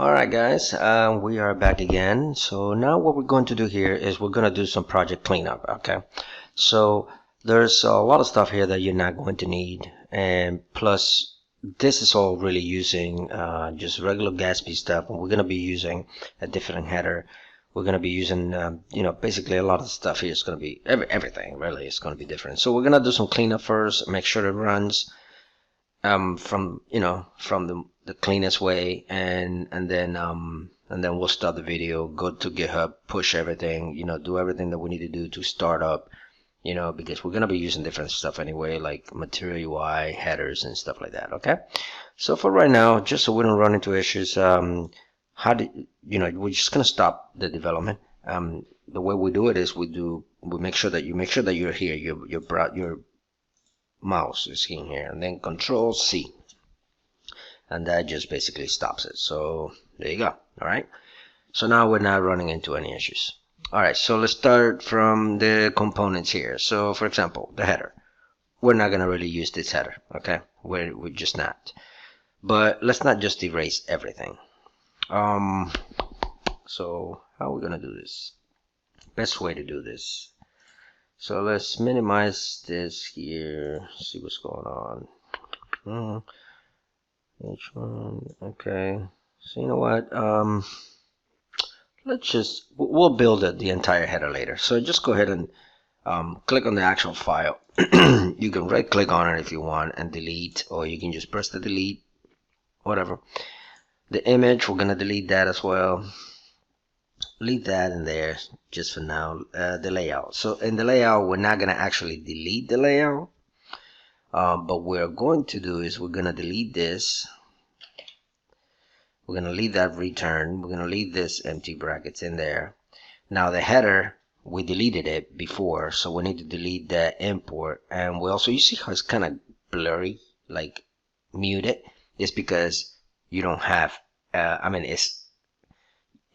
Alright guys, we are back again. So now what we're going to do here is we're going to do some project cleanup. Okay, so there's a lot of stuff here that you're not going to need, and plus this is all really using just regular Gatsby stuff, and we're going to be using a different header. We're going to be using basically a lot of stuff here is going to be everything really is going to be different. So we're going to do some cleanup first, make sure it runs from the cleanest way, and then we'll start the video, go to GitHub, push everything, do everything that we need to do to start up, because we're gonna be using different stuff anyway, like material UI, headers, and stuff like that. Okay, so for right now, just so we don't run into issues, we're just gonna stop the development. The way we do it is we make sure that you're here, your mouse is in here, and then Control C, and that just basically stops it. So there you go. All right, so now we're not running into any issues. All right, so let's start from the components here. So for example, the header, we're not gonna really use this header. Okay, we're just not, but let's not just erase everything. So how are we gonna do this? Best way to do this, so let's minimize this here, see what's going on. H1, okay. So you know what? We'll build the entire header later. So just go ahead and click on the actual file. You can right click on it if you want and delete, or you can just press the delete, whatever. The image, we're gonna delete that as well. Leave that in there just for now. The layout. So in the layout, we're not gonna actually delete the layout, but what we're going to do is we're gonna delete this. We're gonna leave that return. We're gonna leave this empty brackets in there. Now the header, we deleted it before, so we need to delete the import. And we also, you see how it's kind of blurry, like muted? It's because you don't have.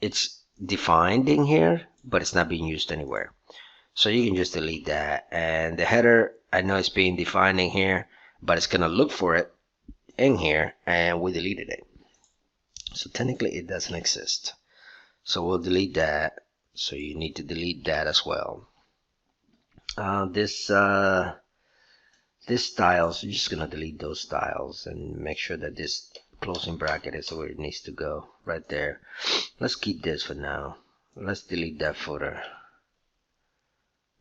It's defined in here, but it's not being used anywhere, so you can just delete that. And the header, I know it's being defined in here, but it's gonna look for it in here, and we deleted it, so technically it doesn't exist. So we'll delete that. So you need to delete that as well. This styles, you're just gonna delete those styles and make sure that this closing bracket is where it needs to go, right there. Let's keep this for now. Let's delete that footer,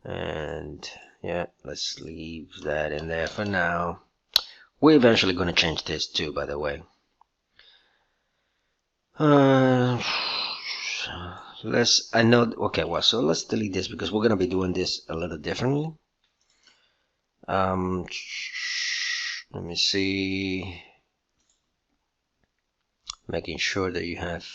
and yeah, let's leave that in there for now. We're eventually going to change this too, by the way. So let's delete this because we're going to be doing this a little differently. Let me see, making sure that you have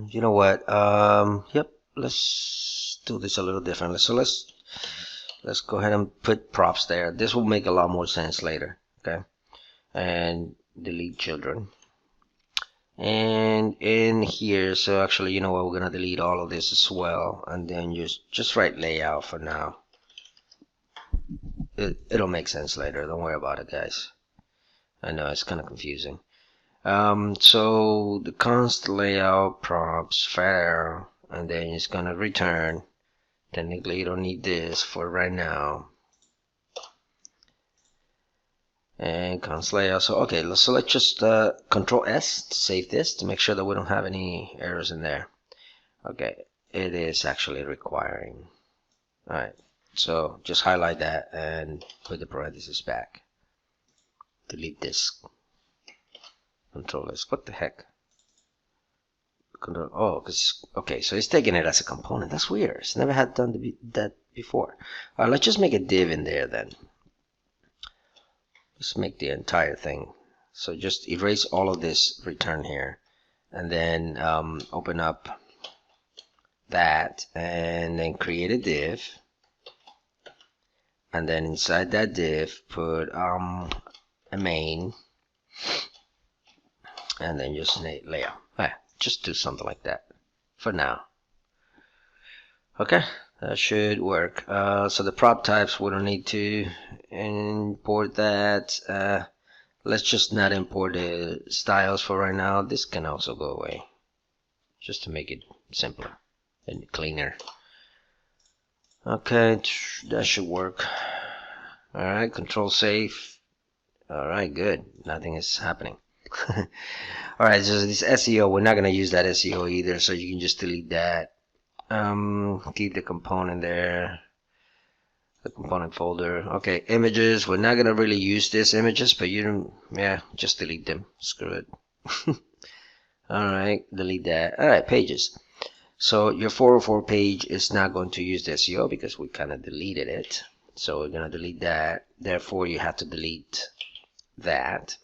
you know what, yep, let's do this a little differently. So let's go ahead and put props there. This will make a lot more sense later. Okay, and delete children. And in here, so actually, you know what, we're gonna delete all of this as well, and then just write layout for now. It'll make sense later, don't worry about it, guys. I know it's kind of confusing. So the const layout props fair, and then it's gonna return. Technically you don't need this for right now. And const layout. So okay, let's just Control S to save this to make sure that we don't have any errors in there. Okay, it is actually requiring. Alright, so just highlight that and put the parentheses back. Delete this. Control S. What the heck? Control. Oh, okay. So it's taking it as a component. That's weird. It's never had done that before. All right, let's just make a div in there then. Let's make the entire thing. So just erase all of this return here, and then open up that, and then create a div, and then inside that div put a main. And then just layout. Just do something like that for now. Okay, That should work. So the prop types, we don't need to import that. Let's just not import the styles for right now. This can also go away, just to make it simpler and cleaner. Okay, that should work. Alright, control save. Alright, good. Nothing is happening. Alright, so this SEO, we're not going to use that SEO either, so you can just delete that. Keep the component there, the component folder. Okay, images, we're not going to really use this images, but you don't, yeah, just delete them. Screw it. Alright, delete that. Alright, pages. So your 404 page is not going to use the SEO because we kind of deleted it. So we're going to delete that. Therefore, you have to delete that.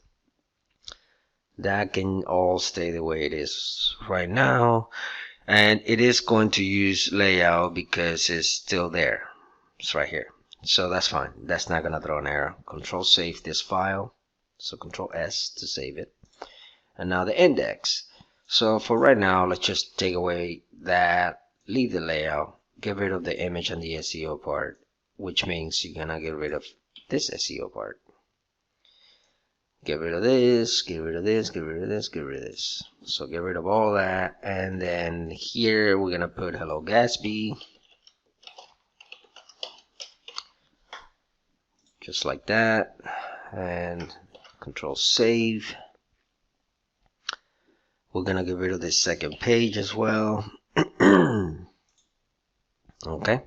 That can all stay the way it is right now. And it is going to use layout because it's still there. It's right here. So that's fine. That's not going to throw an error. Control save this file. So Control S to save it. And now the index. So for right now, let's just take away that, leave the layout, get rid of the image and the SEO part, which means you're gonna get rid of this SEO part. Get rid of this, get rid of this, get rid of this, get rid of this. So get rid of all that, and then here we're gonna put hello Gatsby. Just like that, and Control save. We're gonna get rid of this second page as well. Okay.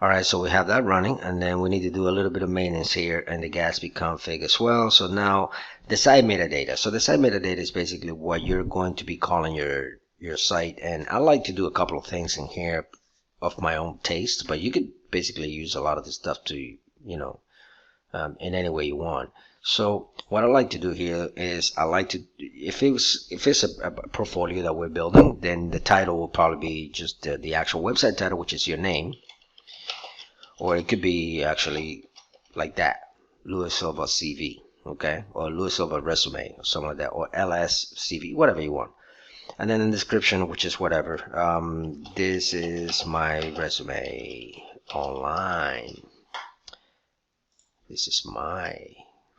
Alright, so we have that running, and then we need to do a little bit of maintenance here and the Gatsby config as well. So now the site metadata. So the site metadata is basically what you're going to be calling your site, and I like to do a couple of things in here of my own taste, but you could basically use a lot of this stuff to, you know, in any way you want. So what I like to do here is I like to, if it's a portfolio that we're building, then the title will probably be just the actual website title, which is your name, or it could be actually like that, Luis Silva CV, okay, or Luis Silva resume or something like that, or LS CV, whatever you want. And then in the description, which is whatever, this is my resume online. This is my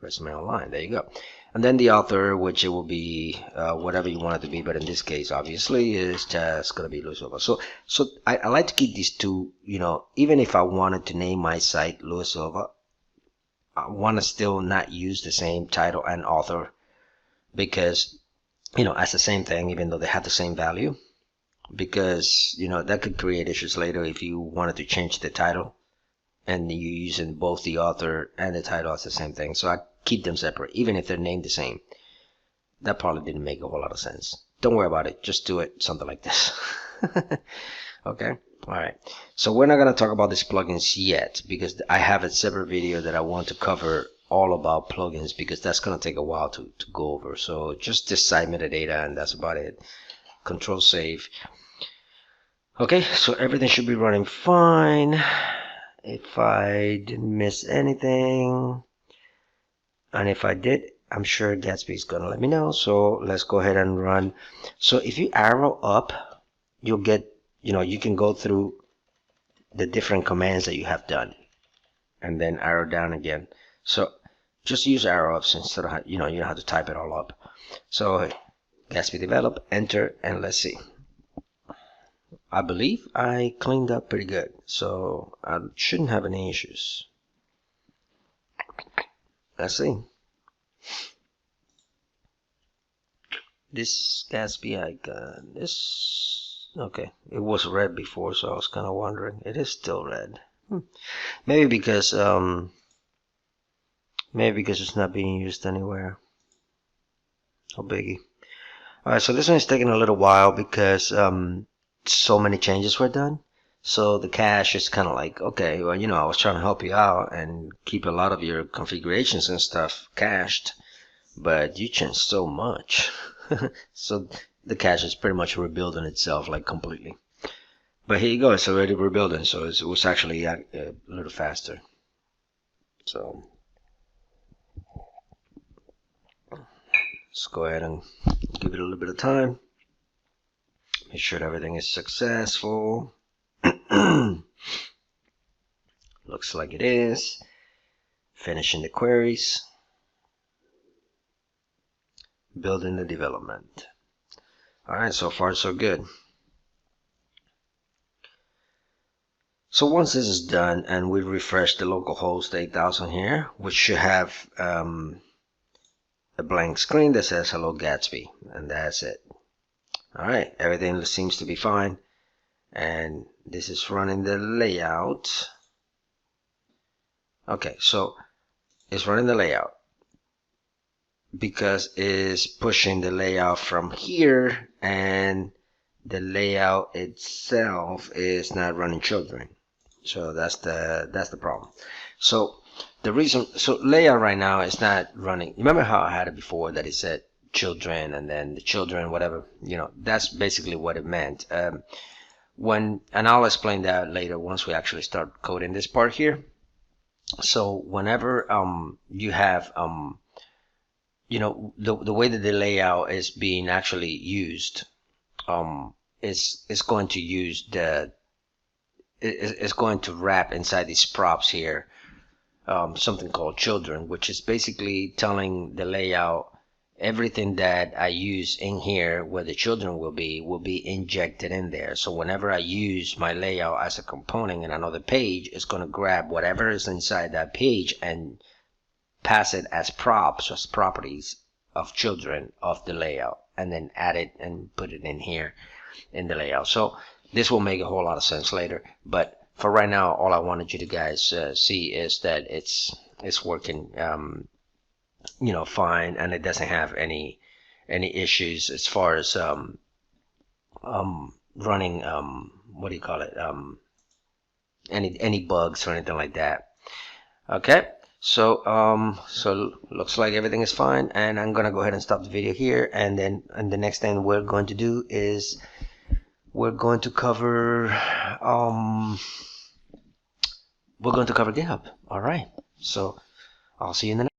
resume online. There you go. And then the author, which it will be whatever you want it to be, but in this case, obviously, is just gonna be Luis Silva. So I like to keep these two. You know, even if I wanted to name my site Luis Silva, I want to still not use the same title and author because, you know, that's the same thing, even though they have the same value. Because, you know, that could create issues later if you wanted to change the title and you're using both the author and the title as the same thing. So I keep them separate, even if they're named the same. That probably didn't make a whole lot of sense. Don't worry about it. Just do it something like this. Okay? Alright. So we're not going to talk about these plugins yet because I have a separate video that I want to cover all about plugins because that's going to take a while to go over. So just this site metadata and that's about it. Control save. Okay, so everything should be running fine. If I didn't miss anything, and if I did, I'm sure Gatsby is gonna let me know. So let's go ahead and run. So if you arrow up, you'll get, you know, you can go through the different commands that you have done, and then arrow down again. So just use arrow ups instead of, you know, you don't have to type it all up. So Gatsby develop, enter, and let's see. I believe I cleaned up pretty good, so I shouldn't have any issues. Let's see. This Gatsby icon, this, okay, it was red before, so I was kind of wondering. It is still red. Maybe because it's not being used anywhere. Oh, biggie. All right, so this one is taking a little while because so many changes were done. So the cache is kind of like, okay, well, you know, I was trying to help you out and keep a lot of your configurations and stuff cached, but you changed so much. So the cache is pretty much rebuilding itself, like completely. But here you go, it's already rebuilding, so it was actually a little faster. So let's go ahead and give it a little bit of time. Make sure everything is successful. Looks like it is. Finishing the queries. Building the development. Alright, so far so good. So once this is done and we refresh the localhost 8000 here, which should have a blank screen that says hello Gatsby, and that's it. Alright, everything seems to be fine, and this is running the layout. Okay, so it's running the layout because it's pushing the layout from here, and the layout itself is not running children. So that's the problem. So the reason, so layout right now is not running. Remember how I had it before that it said children and then the children, whatever, that's basically what it meant. And I'll explain that later once we actually start coding this part here. So whenever you have the way that the layout is being actually used, is going to use it's going to wrap inside these props here something called children, which is basically telling the layout everything that I use in here where the children will be injected in there. So whenever I use my layout as a component in another page, it's going to grab whatever is inside that page and pass it as props, as properties of children of the layout, and then add it and put it in here in the layout. So this will make a whole lot of sense later, but for right now, all I wanted you to guys see is that it's working, fine, and it doesn't have any issues as far as running what do you call it, any bugs or anything like that. Okay, so looks like everything is fine, and I'm gonna go ahead and stop the video here, and then the next thing we're going to do is we're going to cover GitHub. All right, so I'll see you in the next